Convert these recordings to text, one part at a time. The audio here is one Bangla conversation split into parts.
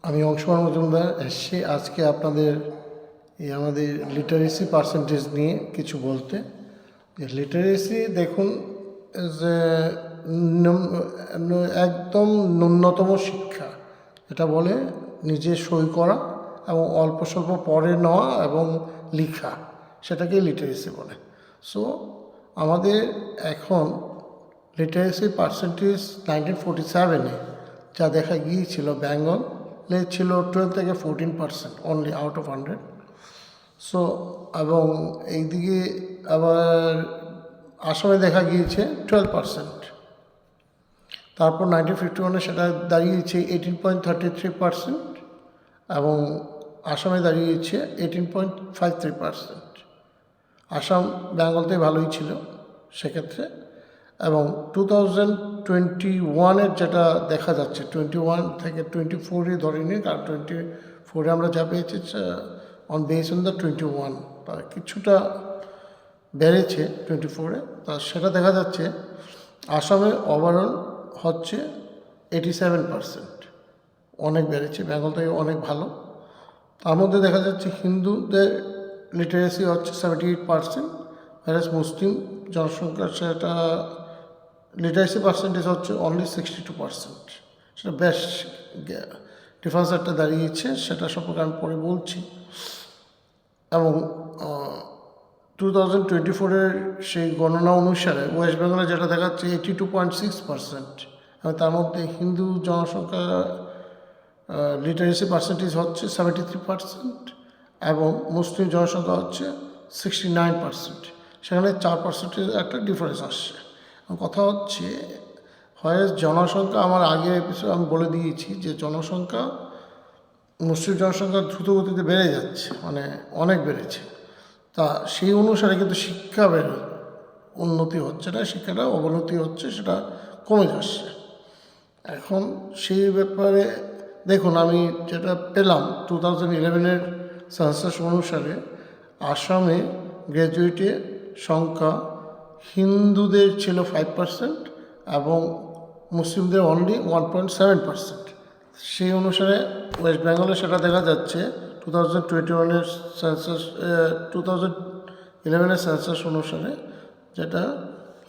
আমি অংশুমান মজুমদার এসছি আজকে আপনাদের আমাদের লিটারেসি পার্সেন্টেজ নিয়ে কিছু বলতে। লিটারেসি দেখুন যে একদম ন্যূনতম শিক্ষা, এটা বলে নিজে সই করা এবং অল্প স্বল্প পড়ে নেওয়া এবং লেখা, সেটাকেই লিটারেসি বলে। সো আমাদের এখন লিটারেসি পার্সেন্টেজ 1947-এ যা দেখা গিয়েছিল, বেঙ্গলে ছিল 12 থেকে 14% অনলি আউট অফ 100। সো এবং এইদিকে আবার আসামে দেখা গিয়েছে 12%। তারপর 1951-এ সেটা দাঁড়িয়েছে 18.33% এবং আসামে দাঁড়িয়েছে 18.53%। আসাম বেঙ্গলতে ভালোই ছিল সেক্ষেত্রে। এবং 2021-এর যেটা দেখা যাচ্ছে, 21 থেকে 24-ই ধরে নিই, কারণ 24-এ আমরা যা পেয়েছি অন বেস অন দ্য 21, তার কিছুটা বেড়েছে 24-এ। তা সেটা দেখা যাচ্ছে আসামে ওভারঅল হচ্ছে 87%, অনেক বেড়েছে, বেঙ্গল থেকে অনেক ভালো। তার মধ্যে দেখা যাচ্ছে হিন্দুদের লিটারেসি হচ্ছে 78%, whereas মুসলিম জনসংখ্যার সেটা লিটারেসি পার্সেন্টেজ হচ্ছে অনলি 62%। সেটা বেশ ডিফারেন্স একটা দাঁড়িয়েছে, সেটা সম্পর্কে আমি পরে বলছি। এবং 2024-এর সেই গণনা অনুসারে ওয়েস্ট বেঙ্গলে যেটা দেখাচ্ছে 82.6%, এবং তার মধ্যে হিন্দু জনসংখ্যা লিটারেসি পার্সেন্টেজ হচ্ছে 73% এবং মুসলিম জনসংখ্যা হচ্ছে 69%। সেখানে 4% একটা ডিফারেন্স আসছে। কথা হচ্ছে হয় জনসংখ্যা, আমার আগে এপিসোড আমি বলে দিয়েছি যে জনসংখ্যা, মুসলিম জনসংখ্যা দ্রুত গতিতে বেড়ে যাচ্ছে, মানে অনেক বেড়েছে। তা সেই অনুসারে কিন্তু শিক্ষা উন্নতি হচ্ছে না, শিক্ষাটা অবনতি হচ্ছে, সেটা কমে যাচ্ছে। এখন সেই ব্যাপারে দেখুন, আমি যেটা পেলাম 2011-এর সেন্সাস অনুসারে আসামে গ্র্যাজুয়েটের সংখ্যা হিন্দুদের ছিল 5% এবং মুসলিমদের অনলি 1.7%। সেই অনুসারে ওয়েস্ট বেঙ্গলে সেটা দেখা যাচ্ছে 2021-এর সেন্সাস 2011-এর সেন্সাস অনুসারে, যেটা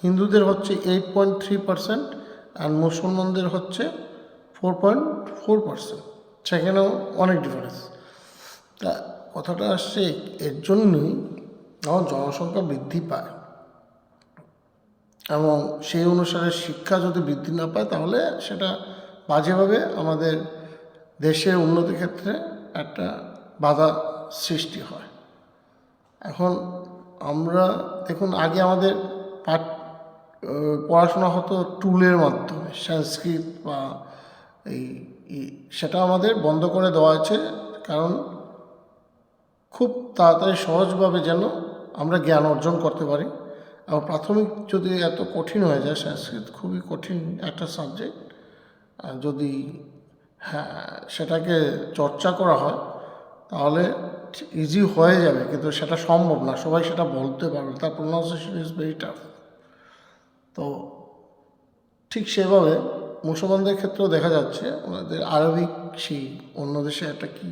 হিন্দুদের হচ্ছে 8.3% আর মুসলমানদের হচ্ছে 4.4%। সেখানেও অনেক ডিফারেন্স। তা কথাটা আসছে এর জন্যই আমার জনসংখ্যা বৃদ্ধি পায় এবং সেই অনুসারে শিক্ষা যদি বৃদ্ধি না পায় তাহলে সেটা বাজেভাবে আমাদের দেশের উন্নতির ক্ষেত্রে একটা বাধা সৃষ্টি হয়। এখন আমরা দেখুন, আগে আমাদের পড়াশোনা হতো টুলের মাধ্যমে, সংস্কৃত বা সেটা আমাদের বন্ধ করে দেওয়া আছে, কারণ খুব তাড়াতাড়ি সহজভাবে যেন আমরা জ্ঞান অর্জন করতে পারি। এবং প্রাথমিক যদি এত কঠিন হয়ে যায়, সংস্কৃত খুবই কঠিন একটা সাবজেক্ট, যদি সেটাকে চর্চা করা হয় তাহলে ইজি হয়ে যাবে, কিন্তু সেটা সম্ভব না, সবাই সেটা বলতে পারবে, তার প্রোনাউন্সিয়েশন ইজ ভেরি টাফ। তো ঠিক সেভাবে মুসলমানদের ক্ষেত্রেও দেখা যাচ্ছে ওনাদের আরবিক, সেই অন্য দেশে একটা কি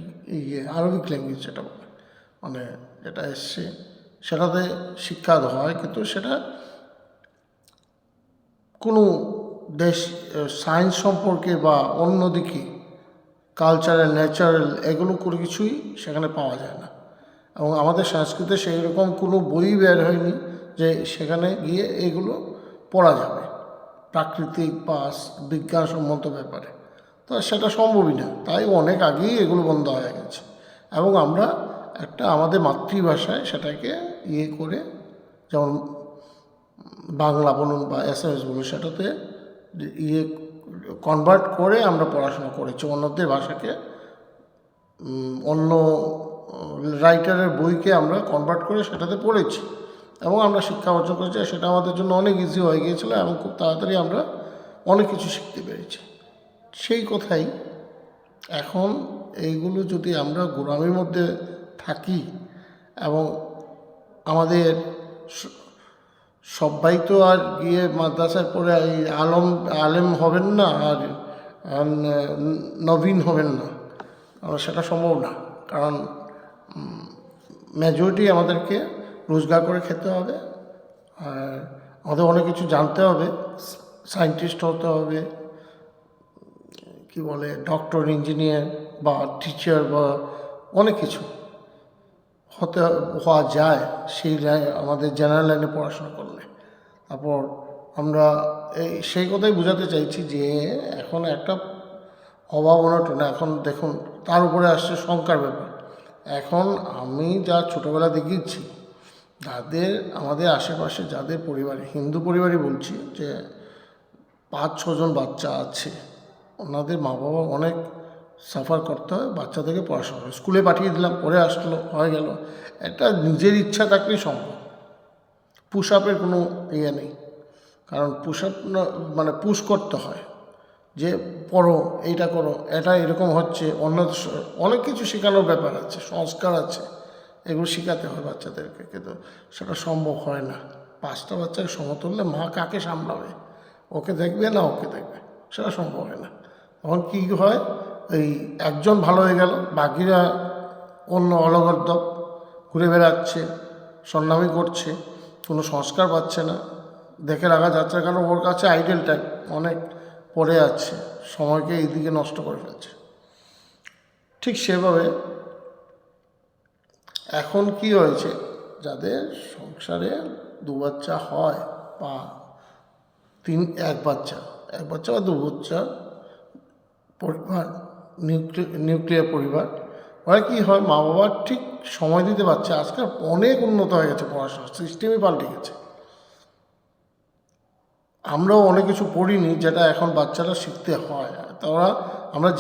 আরবিক ল্যাঙ্গুয়েজ যেটা বলে, মানে যেটা এসছে সেটাতে শিক্ষা হয়, কিন্তু সেটা কোনো দেশ সায়েন্স সম্পর্কে বা অন্যদিকে কালচারাল, ন্যাচারাল, এগুলো কোনো কিছুই সেখানে পাওয়া যায় না। এবং আমাদের সংস্কৃতে সেই রকম কোনো বই বের হয়নি যে সেখানে গিয়ে এগুলো পড়া যাবে, প্রাকৃতিক বা বিজ্ঞানসম্মত ব্যাপারে। তো সেটা সম্ভবই না, তাই অনেক আগেই এগুলো বন্ধ হয়ে গেছে। এবং আমরা একটা আমাদের মাতৃভাষায় সেটাকে করে, যেমন বাংলা বলুন বা SMS বলুন, সেটাতে কনভার্ট করে আমরা পড়াশোনা করেছি, অন্যদের ভাষাকে, অন্য রাইটারের বইকে আমরা কনভার্ট করে সেটাতে পড়েছি এবং আমরা শিক্ষা অর্জন করেছি। সেটা আমাদের জন্য অনেক ইজি হয়ে গিয়েছিল এবং খুব তাড়াতাড়ি আমরা অনেক কিছু শিখতে পেরেছি। সেই কথাই এখন এইগুলো যদি আমরা গোড়ামির মধ্যে থাকি এবং আমাদের সবাই তো আর গিয়ে মাদ্রাসায় পড়ে এই আলেম হবেন না, আর নবীন হবেন না, কারণ সেটা সম্ভব না। কারণ মেজরিটি আমাদেরকে রোজগার করে খেতে হবে, আর আমাদের অনেক কিছু জানতে হবে, সায়েন্টিস্ট হতে হবে, কি বলে ডক্টর, ইঞ্জিনিয়ার বা টিচার বা অনেক কিছু হওয়া যায় সেই আমাদের জেনারেল লাইনে পড়াশোনা করলে। তারপর আমরা সেই কথাই বোঝাতে চাইছি যে এখন একটা অভাব অনটন, এখন দেখুন তার উপরে আসছে সংখ্যার ব্যাপার। এখন আমি যা ছোটোবেলা দেখেছি, আমাদের আশেপাশে যাদের পরিবারে, হিন্দু পরিবারই বলছি, যে 5-6 জন বাচ্চা আছে, ওনাদের মা বাবা অনেক সাফার করতে হয় বাচ্চাদেরকে পড়াশোনা করে। স্কুলে পাঠিয়ে দিলাম, পড়ে আসলো, হয়ে গেল। একটা নিজের ইচ্ছা থাকলেই সম্ভব। পুশ আপের কোনো ইয়ে নেই, কারণ পুশ আপ মানে পুশ করতে হয় যে পড়ো, এইটা করো, এটা এরকম হচ্ছে, অনেক কিছু শেখানোর ব্যাপার আছে, সংস্কার আছে, এগুলো শেখাতে হয় বাচ্চাদেরকে। কিন্তু সেটা সম্ভব হয় না। 5টা বাচ্চাকে সমতুল্যে মা কাকে সামলাবে? ওকে দেখবে না ওকে দেখবে? সেটা সম্ভব হয় না। তখন কী হয়, এই একজন ভালো হয়ে গেল, বাকিরা অন্য অলগদ্দপ ঘুরে বেড়াচ্ছে, সন্নামি করছে, কোনো সংস্কার পাচ্ছে না, দেখে রাখা যাচ্ছে, কারণ ওর কাছে আইডেল টাইম অনেক পড়ে আছে, সময়কে এইদিকে নষ্ট করে ফেলছে। ঠিক সেভাবে এখন কি হয়েছে, যাদের সংসারে 2 বাচ্চা হয় বা এক বাচ্চা বা 2 বাচ্চা পরিবার, নিউক্লিয়ার পরিবার, ওরা কী হয়, মা বাবা ঠিক সময় দিতে পারছে। আজকাল অনেক উন্নত হয়ে গেছে, পড়াশোনার সিস্টেমই পাল্টে গেছে। আমরাও অনেক কিছু পড়িনি যেটা এখন বাচ্চারা শিখতে হয়। আমরা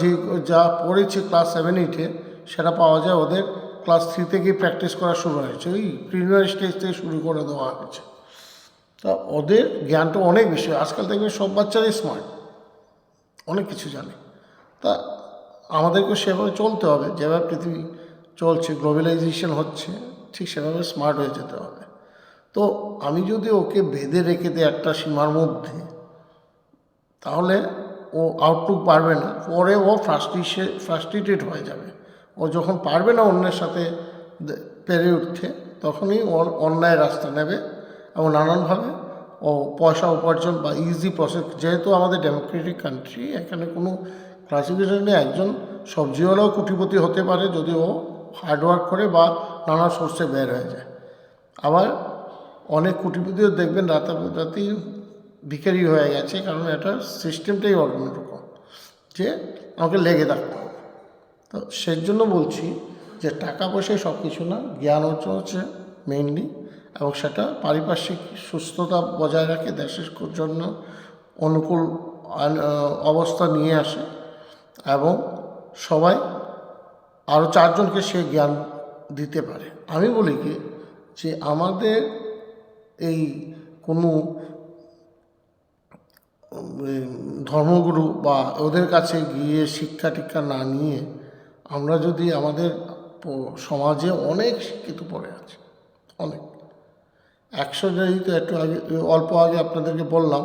যা পড়েছি ক্লাস 7-8-এ, সেটা পাওয়া যায় ওদের ক্লাস 3 থেকেই প্র্যাকটিস করা শুরু হয়েছে, ওই প্রিলিমিনারি স্টেজ থেকে শুরু করে দেওয়া হয়েছে। তা ওদের জ্ঞানটা অনেক বেশি। আজকাল দেখবেন সব বাচ্চারাই স্মার্ট, অনেক কিছু জানে। তা আমাদেরকে সেভাবে চলতে হবে, যেভাবে পৃথিবী চলছে, গ্লোবালাইজেশন হচ্ছে, ঠিক সেভাবে স্মার্ট হয়ে যেতে হবে। তো আমি যদি ওকে বেঁধে রেখে দিই একটা সীমার মধ্যে, তাহলে ও আউটলুক পারবে না, পরে ও ফ্রাস্ট্রেটেড হয়ে যাবে। ও যখন পারবে না অন্যের সাথে পেরে উঠতে, তখনই ওর অন্যায় রাস্তা নেবে এবং নানানভাবে ও পয়সা উপার্জন বা ইজি প্রসেস, যেহেতু আমাদের ডেমোক্রেটিক কান্ট্রি, এখানে কোনো ক্লাসিফিকেশন নেই। একজন সবজিওয়ালাও কোটিপতি হতে পারে যদি ও হার্ডওয়ার্ক করে বা নানা সোর্সে বের হয়ে যায়। আবার অনেক কোটিপতিও দেখবেন রাতারাতি ভিখারি হয়ে গেছে, কারণ এটা সিস্টেমটাই অন্যরকম, যে আমাকে লেগে থাকতে হবে। তো সেই জন্য বলছি যে টাকা পয়সায় সব কিছু না, জ্ঞান অর্জন হচ্ছে মেইনলি, এবং সেটা পারিপার্শ্বিক সুস্থতা বজায় রাখে, দেশের জন্য অনুকূল অবস্থা নিয়ে আসে, এবং সবাই আরও 4 জনকে সে জ্ঞান দিতে পারে। আমি বলি কি, যে আমাদের এই কোনো ধর্মগুরু বা ওদের কাছে গিয়ে শিক্ষা টিক্ষা না নিয়ে, আমরা যদি আমাদের সমাজে অনেক শিক্ষিত পড়ে আছে, অনেক 100 জনই তো একটু আগে অল্প আগে আপনাদেরকে বললাম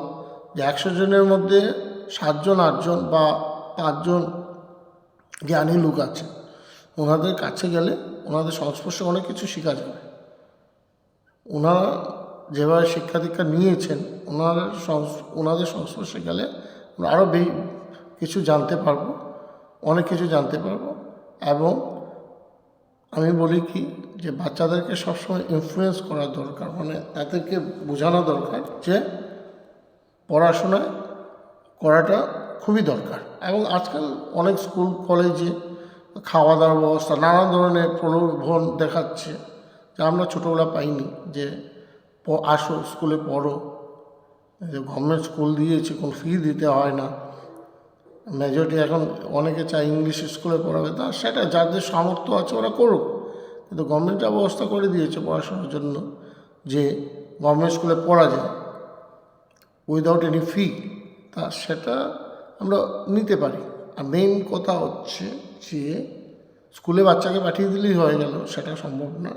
যে 100 জনের মধ্যে 7 জন 8 জন বা 5 জন জ্ঞানী লোক আছে। ওনাদের কাছে গেলে, ওনাদের সংস্পর্শে অনেক কিছু শেখা যাবে। ওনারা যেভাবে শিক্ষা দীক্ষা নিয়েছেন, ওনাদের সংস্পর্শে গেলে আমরা আরও কিছু জানতে পারবো, অনেক কিছু জানতে পারবো। এবং আমি বলি কি, যে বাচ্চাদেরকে সবসময় ইনফ্লুয়েন্স করা দরকার, মানে তাদেরকে বোঝানো দরকার যে পড়াশোনা করাটা খুবই দরকার। এবং আজকাল অনেক স্কুল কলেজে খাওয়া দাওয়ার ব্যবস্থা, নানা ধরনের প্রলোভন দেখাচ্ছে, যা আমরা ছোটোবেলা পাইনি, যে আসো স্কুলে পড়ো, যে গভর্নমেন্ট স্কুল দিয়েছে, কোনো ফি দিতে হয় না। মেজরিটি এখন অনেকে চায় ইংলিশ স্কুলে পড়াবে, তা সেটা যাদের সামর্থ্য আছে ওরা করুক, কিন্তু গভর্নমেন্ট যা ব্যবস্থা করে দিয়েছে পড়াশোনার জন্য, যে গভর্নমেন্ট স্কুলে পড়া যায় উইদাউট এনি ফি, তা সেটা আমরা নিতে পারি। আর মেইন কথা হচ্ছে যে স্কুলে বাচ্চাকে পাঠিয়ে দিলেই হয়ে গেল, সেটা সম্ভব না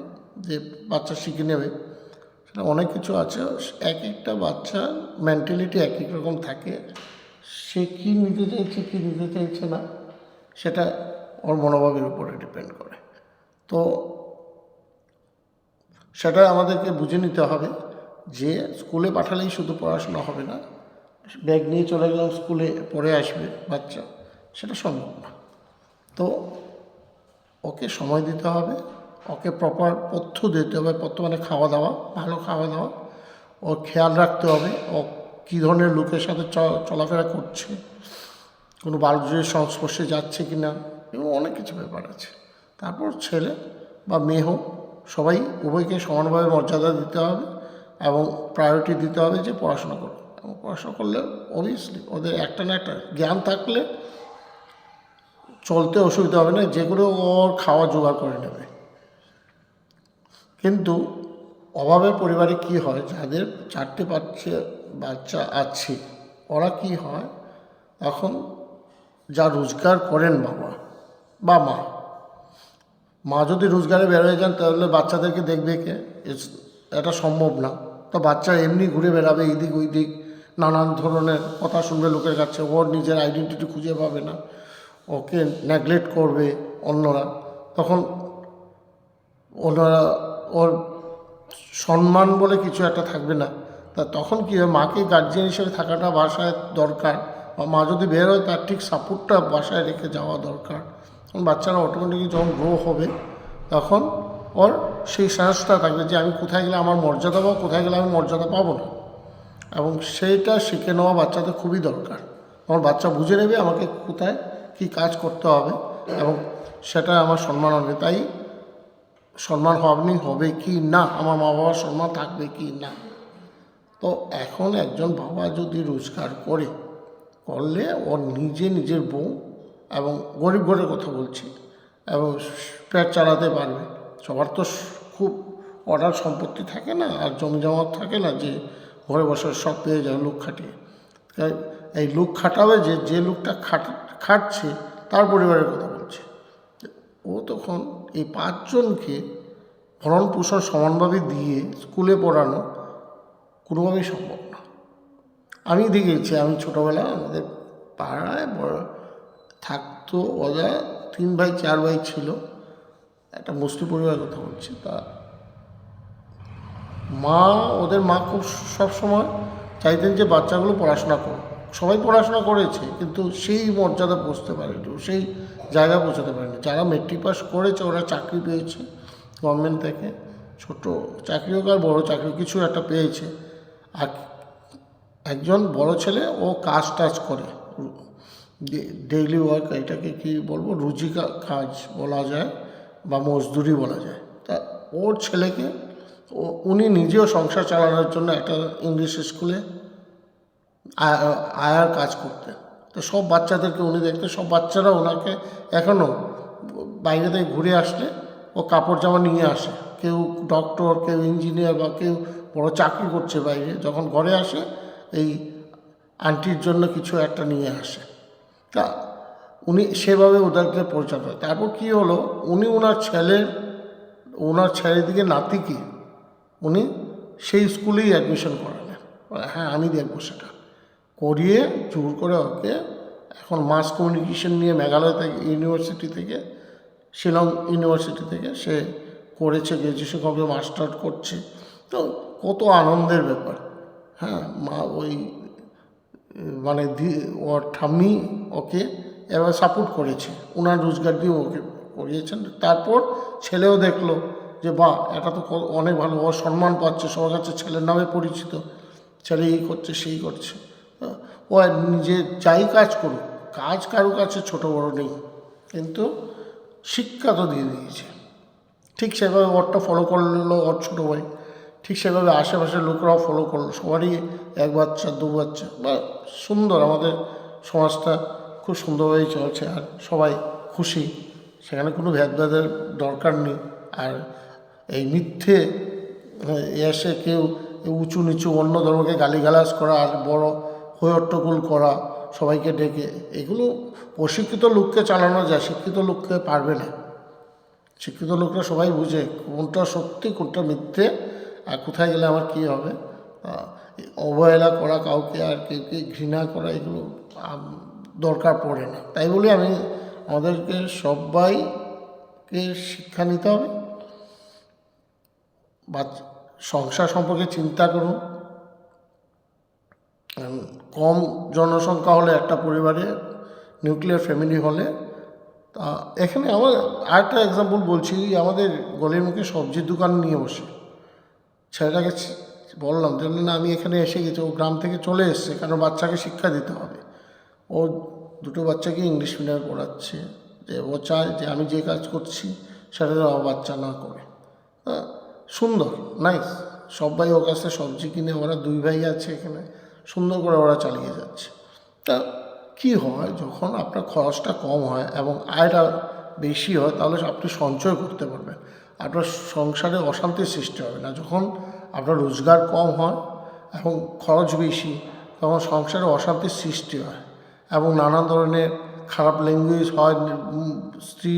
যে বাচ্চা শিখে নেবে। সেটা অনেক কিছু আছে, এক একটা বাচ্চার মেন্টালিটি এক এক রকম থাকে, সে কী নিতে চাইছে কী নিতে চাইছে না সেটা ওর মনোভাবের উপরে ডিপেন্ড করে। তো সেটা আমাদেরকে বুঝে নিতে হবে যে স্কুলে পাঠালেই শুধু পড়াশোনা হবে না, ব্যাগ নিয়ে চলে গেলাম স্কুলে পড়ে আসবে বাচ্চা, সেটা সম্ভব না। তো ওকে সময় দিতে হবে, ওকে প্রপার পথ্য দিতে হবে, পথ্য মানে খাওয়া দাওয়া, ভালো খাওয়া দাওয়া, ওর খেয়াল রাখতে হবে ও কী ধরনের লোকের সাথে চলাফেরা করছে, কোনো বালুজের সংস্পর্শে যাচ্ছে কি না, এবং অনেক কিছু ব্যাপার আছে। তারপর ছেলে বা মেয়ে হোক সবাই উভয়কে সমানভাবে মর্যাদা দিতে হবে এবং প্রায়োরিটি দিতে হবে যে পড়াশোনা করো, এবং পড়াশোনা করলে অবভিয়াসলি ওদের একটা না একটা জ্ঞান থাকলে চলতে অসুবিধা হবে না, যেগুলো ওর খাওয়া জোগাড় করে নেবে। কিন্তু অভাবের পরিবারে কি হয়, যাদের 4টে বাচ্চা আছে ওরা কি হয়, এখন যা রোজগার করেন বাবা বা মা যদি রোজগারে বেরোয় যান তাহলে বাচ্চাদেরকে দেখবে কে? এটা সম্ভব না। তো বাচ্চা এমনি ঘুরে বেড়াবে এইদিক ওই দিক, নানান ধরনের কথা শুনবে লোকের কাছে, ওর নিজের আইডেন্টিটি খুঁজে পাবে না, ওকে নেগলেক্ট করবে অন্যরা, তখন ওনারা ওর সম্মান বলে কিছু একটা থাকবে না। তা তখন কী হয়, মাকে গার্জিয়ান হিসেবে থাকাটা বাসায় দরকার, বা মা যদি বের হয় তার ঠিক সাপোর্টটা বাসায় রেখে যাওয়া দরকার। কারণ বাচ্চারা অটোমেটিকলি যখন গ্রো হবে তখন ওর সেই সাহসটা থাকবে যে আমি কোথায় গেলে আমার মর্যাদা পাবো, কোথায় গেলে আমি মর্যাদা পাবো না, এবং সেইটা শিখে নেওয়া বাচ্চাদের খুবই দরকার। আমার বাচ্চা বুঝে নেবে আমাকে কোথায় কী কাজ করতে হবে এবং সেটা আমার সম্মান হবে। তাই সম্মান হবে কি না, আমার মা বাবার সম্মান থাকবে কি না। তো এখন একজন বাবা যদি রোজগার করলে ওর নিজের বউ, এবং গরিব ঘরের কথা বলছি, এবং পেট চালাতে পারবে। সবার তো খুব অর্ডার সম্পত্তি থাকে না, আর জমি জমা থাকে না যে ঘরে বসে সব পেয়ে যাবে লোক খাটিয়ে। এই লোক খাটাবে যে লোকটা খাটছে তার পরিবারের কথা বলছে। ও তখন এই 5 জনকে ভরণ পোষণ সমানভাবে দিয়ে স্কুলে পড়ানো কোনোভাবেই সম্ভব না। আমি দেখেছি, আমি ছোটোবেলা আমাদের পাড়ায় থাকতো, ওরা 3 ভাই 4 ভাই ছিল, একটা মুসলিম পরিবারের কথা বলছি। তা ওদের মা খুব সবসময় চাইতেন যে বাচ্চাগুলো পড়াশোনা করুক। সবাই পড়াশোনা করেছে কিন্তু সেই মর্যাদা পৌঁছতে পারেনি, সেই জায়গা পৌঁছাতে পারেনি। যারা মেট্রিক পাস করেছে ওরা চাকরি পেয়েছে গভর্নমেন্ট থেকে, ছোট চাকরি হোক আর বড়ো চাকরি কিছু একটা পেয়েছে। আর একজন বড় ছেলে ও কাজ করে, ডেইলি ওয়ার্ক, এটাকে কি বলবো, রুজিকা কাজ বলা যায় বা মজদুরি বলা যায়। তা ওর ছেলেকে উনি নিজেও সংসার চালানোর জন্য একটা ইংলিশ স্কুলে আয়ার কাজ করতেন। তো সব বাচ্চাদেরকে উনি দেখতেন, সব বাচ্চারা ওনাকে এখনও বাইরে থেকে ঘুরে আসলে ও কাপড় জামা নিয়ে আসে। কেউ ডক্টর, কেউ ইঞ্জিনিয়ার, বা কেউ বড় চাকরি করছে বাইরে, যখন ঘরে আসে এই আন্টির জন্য কিছু একটা নিয়ে আসে। তা উনি সেভাবে ওদেরকে পরিচয় করে। তারপর কী হলো, উনি ওনার ছেলের দিকে নাতিকে উনি সেই স্কুলেই অ্যাডমিশন করালেন। হ্যাঁ, আমি দেখবো সেটা করিয়ে জোর করে ওকে এখন মাস কমিউনিকেশন নিয়ে মেঘালয় ইউনিভার্সিটি থেকে, শিলং ইউনিভার্সিটি থেকে সে করেছে, গ্র্যাজুয়েশন কমপ্লিট, মাস্টার করছে। তো কত আনন্দের ব্যাপার। হ্যাঁ, মা ওই মানে ওর ঠাম্মি ওকে এবার সাপোর্ট করেছে, ওনার রোজগার দিয়ে ওকে করিয়েছেন। তারপর ছেলেও দেখলো যে বাহ, এটা তো অনেক ভালো, ও সম্মান পাচ্ছে, সবার কাছে ছেলের নামে পরিচিত, ছেলে এই করছে সেই করছে। ও নিজে যাই কাজ করুক, কাজ কারো কাছে ছোটো বড়ো নেই, কিন্তু শিক্ষা তো দিয়ে দিয়েছে। ঠিক সেভাবে ওরটা ফলো করলো ওর ছোটো ভাই, ঠিক সেভাবে আশেপাশের লোকরাও ফলো করলো, সবারই 1 বাচ্চা 2 বাচ্চা, বা সুন্দর, আমাদের সমাজটা খুব সুন্দরভাবেই চলছে আর সবাই খুশি, সেখানে কোনো ভেদাভেদের দরকার নেই। আর এই মিথ্যে এসে কেউ উঁচু নিচু অন্য ধর্মকে গালিগালাজ করা আর বড় হট্টগোল করা সবাইকে ডেকে, এগুলো অশিক্ষিত লোককে চালানো যায়, শিক্ষিত লোককে পারবে না। শিক্ষিত লোকরা সবাই বুঝে কোনটা সত্যি কোনটা মিথ্যে আর কোথায় গেলে আমার কী হবে। অবহেলা করা, কাউকে আর কেউকে ঘৃণা করা, এগুলো দরকার পড়ে না। তাই বলে আমি আমাদেরকে সবাইকে শিক্ষা নিতে হবে। সংসার সম্পর্কে চিন্তা করুন। কম জনসংখ্যা হলে একটা পরিবারে, নিউক্লিয়ার ফ্যামিলি হলে, তা এখানে আমার আরেকটা এক্সাম্পল বলছি। আমাদের গলির মুখে সবজির দোকান নিয়ে বসে ছেলেটাকে বললাম যে না, আমি এখানে এসে গেছি, ও গ্রাম থেকে চলে এসছে, কারণ বাচ্চাকে শিক্ষা দিতে হবে। ও দুটো বাচ্চাকে ইংলিশ মিডিয়ামে পড়াচ্ছে, যে ও চায় যে আমি যে কাজ করছি সেটা যেন আমার বাচ্চা না করে। সুন্দর, নাইস। সবাই ওর কাছে সবজি কিনে, ওরা দুই ভাই আছে এখানে, সুন্দর করে ওরা চালিয়ে যাচ্ছে। তা কী হয়, যখন আপনার খরচটা কম হয় এবং আয়টা বেশি হয়, তাহলে আপনি সঞ্চয় করতে পারবেন, আপনার সংসারে অশান্তির সৃষ্টি হবে না। যখন আপনার রোজগার কম হয় এবং খরচ বেশি, তখন সংসারে অশান্তির সৃষ্টি হয় এবং নানান ধরনের খারাপ ল্যাঙ্গুয়েজ হয়। স্ত্রী,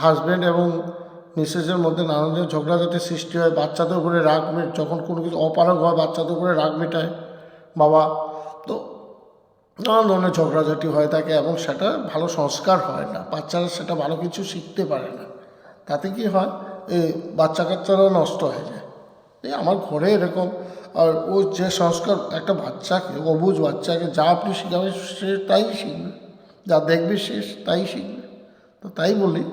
হাজব্যান্ড এবং মিসেসের মধ্যে নানান ধরনের ঝগড়াঝাটির সৃষ্টি হয়। বাচ্চাদের উপরে রাগ যখন কোনো কিছু অপারগ হয়, বাচ্চাদের উপরে রাগ মেটায় বাবা, তো নানান ধরনের ঝগড়াঝাটি হয়ে থাকে এবং সেটা ভালো সংস্কার হয় না। বাচ্চারা সেটা ভালো কিছু শিখতে পারে না। তাতে কি হয়, এই বাচ্চা কাচ্চারাও নষ্ট হয়ে যায়। এই আমার ঘরে এরকম। আর ও যে সংস্কার, একটা বাচ্চাকে, অবুঝ বাচ্চাকে যা আপনি শিখাবেন সে তাই শিখবে, যা দেখবে সে তাই শিখবে। তো তাই বলি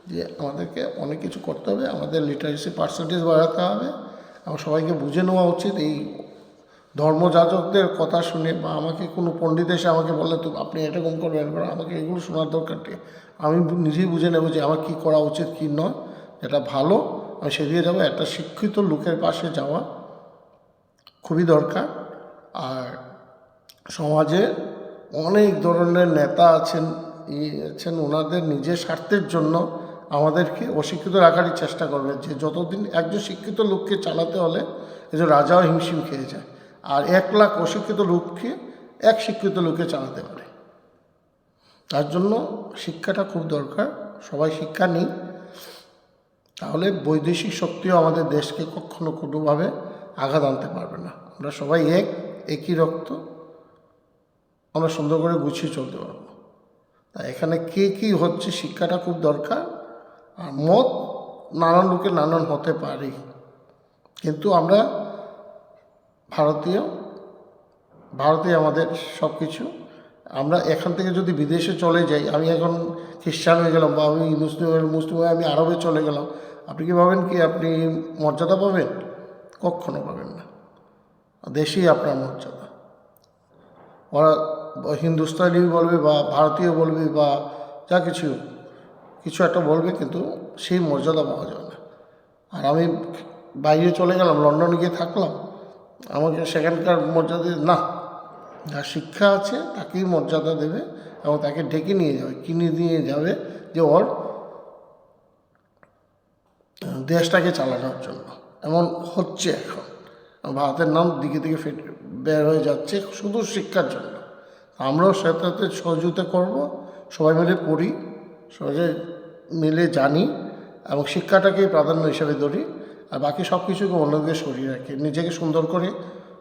যে আমাদেরকে অনেক কিছু করতে হবে, আমাদের লিটারেসি পার্সেন্টেজ বাড়াতে হবে এবং সবাইকে বুঝে নেওয়া উচিত। এই ধর্মযাজকদের কথা শুনে বা আমাকে কোনো পণ্ডিত এসে আমাকে বললে তো আপনি এরকম করবেন, আমাকে এগুলো শোনার দরকার নেই। আমি নিজেই বুঝে নেব যে আমার কী করা উচিত, কী নয়, যেটা ভালো আমি সেদিকে যাবো। একটা শিক্ষিত লোকের পাশে যাওয়া খুবই দরকার। আর সমাজে অনেক ধরনের নেতা আছেন, ওনাদের নিজের স্বার্থের জন্য আমাদেরকে অশিক্ষিত রাখারই চেষ্টা করবে। যে যতদিন একজন শিক্ষিত লোককে চালাতে হলে এই যে রাজাও হিমশিম খেয়ে যায়, আর 1,00,000 অশিক্ষিত লোককে এক শিক্ষিত লোকে চালাতে পারে। তার জন্য শিক্ষাটা খুব দরকার। সবাই শিক্ষা নিই, তাহলে বৈদেশিক শক্তিও আমাদের দেশকে কখনো কোনোভাবে আঘাত আনতে পারবে না। আমরা সবাই একই রক্ত, আমরা সুন্দর করে গুছিয়ে চলতে পারবো। তা এখানে কে কী হচ্ছে, শিক্ষাটা খুব দরকার। আর মত নানান লোকের নানান হতে পারে, কিন্তু আমরা ভারতীয় আমাদের সব কিছু। আমরা এখান থেকে যদি বিদেশে চলে যাই, আমি এখন খ্রিস্টান হয়ে গেলাম বা আমি মুসলিম হয়ে আমি আরবে চলে গেলাম, আপনি কি ভাবেন কি আপনি মর্যাদা পাবেন? কখনো পাবেন না। দেশেই আপনার মর্যাদা। ওরা হিন্দুস্তানি বলবে বা ভারতীয় বলবে বা যা কিছু একটা বলবে, কিন্তু সেই মর্যাদা পাওয়া যাবে না। আর আমি বাইরে চলে গেলাম, লন্ডনে গিয়ে থাকলাম, আমাকে সেখানকার মর্যাদা না। যার শিক্ষা আছে তাকেই মর্যাদা দেবে এবং তাকে ডেকে নিয়ে যাবে, কিনে নিয়ে যাবে, যে ওর দেশটাকে চালানোর জন্য। এমন হচ্ছে এখন, ভারতের নাম দিকে দিকে বের হয়ে যাচ্ছে শুধু শিক্ষার জন্য। আমরাও সেটাতে সহযোগিতা করব, সবাই মিলে পড়ি, সবাই মিলে জানি এবং শিক্ষাটাকেই প্রাধান্য হিসেবে ধরি। আর বাকি সব কিছুকে অন্যদিকে সরিয়ে রাখি। নিজেকে সুন্দর করে,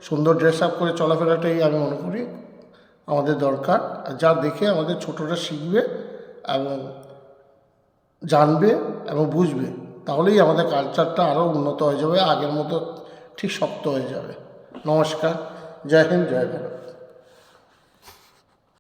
সুন্দর ড্রেস আপ করে চলাফেরাটাই আমি মনে করি আমাদের দরকার। আর যা দেখে আমাদের ছোটরা শিখবে এবং জানবে এবং বুঝবে, তাহলেই আমাদের কালচারটা আরও উন্নত হয়ে যাবে, আগের মতো ঠিক শক্ত হয়ে যাবে। নমস্কার, জয় হিন্দ, জয় ভারত।